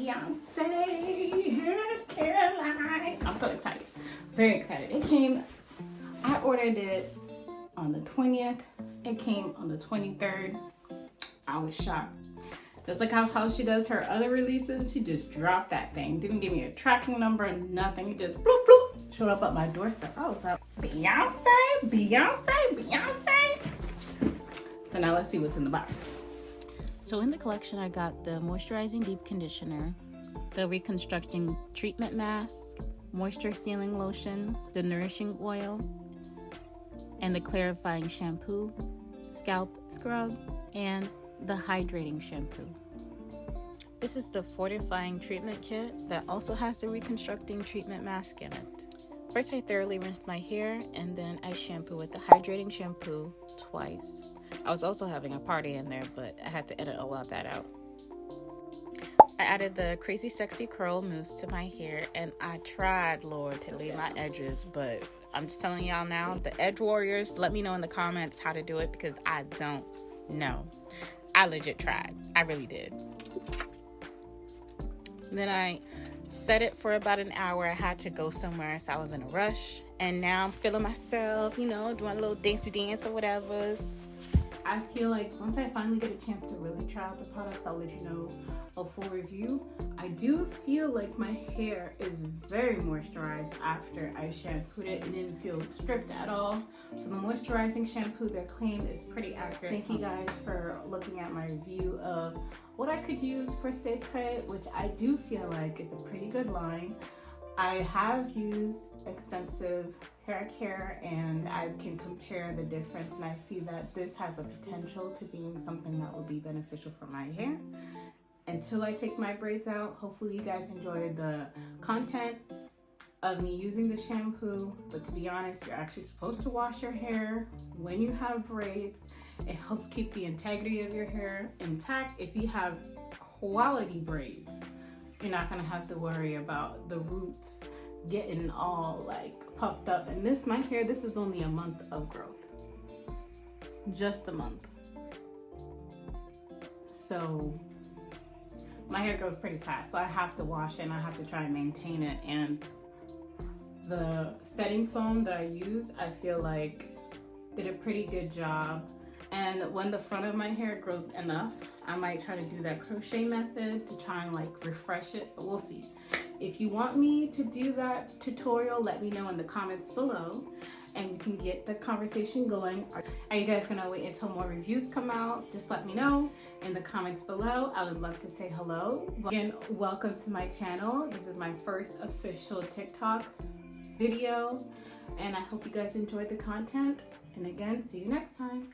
Beyonce HairCare line. I'm so excited. Very excited. It came, I ordered it on the 20th. It came on the 23rd. I was shocked. Just like how she does her other releases, she just dropped that thing. Didn't give me a tracking number, nothing. It just bloop, bloop, showed up at my doorstep. I was like, Beyonce, Beyonce, Beyonce. So now let's see what's in the box. So in the collection, I got the moisturizing deep conditioner, the reconstructing treatment mask, moisture sealing lotion, the nourishing oil, and the clarifying shampoo, scalp scrub, and the hydrating shampoo. This is the fortifying treatment kit that also has the reconstructing treatment mask in it. First, I thoroughly rinsed my hair, and then I shampoo with the hydrating shampoo twice. I was also having a party in there, but I had to edit a lot of that out. I added the Crazy Sexy Curl Mousse to my hair, and I tried, Lord, to leave my edges, but I'm just telling y'all now, the edge warriors, let me know in the comments how to do it because I don't know. I legit tried. I really did. Then I set it for about an hour. I had to go somewhere, so I was in a rush. And now I'm feeling myself, you know, doing a little dancey dance or whatever. I feel like once I finally get a chance to really try out the products, I'll let you know a full review. I do feel like my hair is very moisturized after I shampooed it. It didn't feel stripped at all. So the moisturizing shampoo, their claim is pretty accurate. Thank you guys for looking at my review of what I could use for Cecred, which I do feel like is a pretty good line. I have used extensive hair care and I can compare the difference, and I see that this has a potential to being something that will be beneficial for my hair. Until I take my braids out, hopefully you guys enjoy the content of me using the shampoo, but to be honest, you're actually supposed to wash your hair when you have braids. It helps keep the integrity of your hair intact. If you have quality braids, you're not gonna have to worry about the roots getting all like puffed up. And this, my hair, this is only a month of growth. Just a month. So my hair grows pretty fast, so I have to wash it and I have to try and maintain it. And the setting foam that I use, I feel like did a pretty good job. And when the front of my hair grows enough, I might try to do that crochet method to try and like refresh it, but we'll see. If you want me to do that tutorial, let me know in the comments below and we can get the conversation going. Are you guys gonna wait until more reviews come out? Just let me know in the comments below. I would love to say hello. Again, welcome to my channel. This is my first official TikTok video and I hope you guys enjoyed the content. And again, see you next time.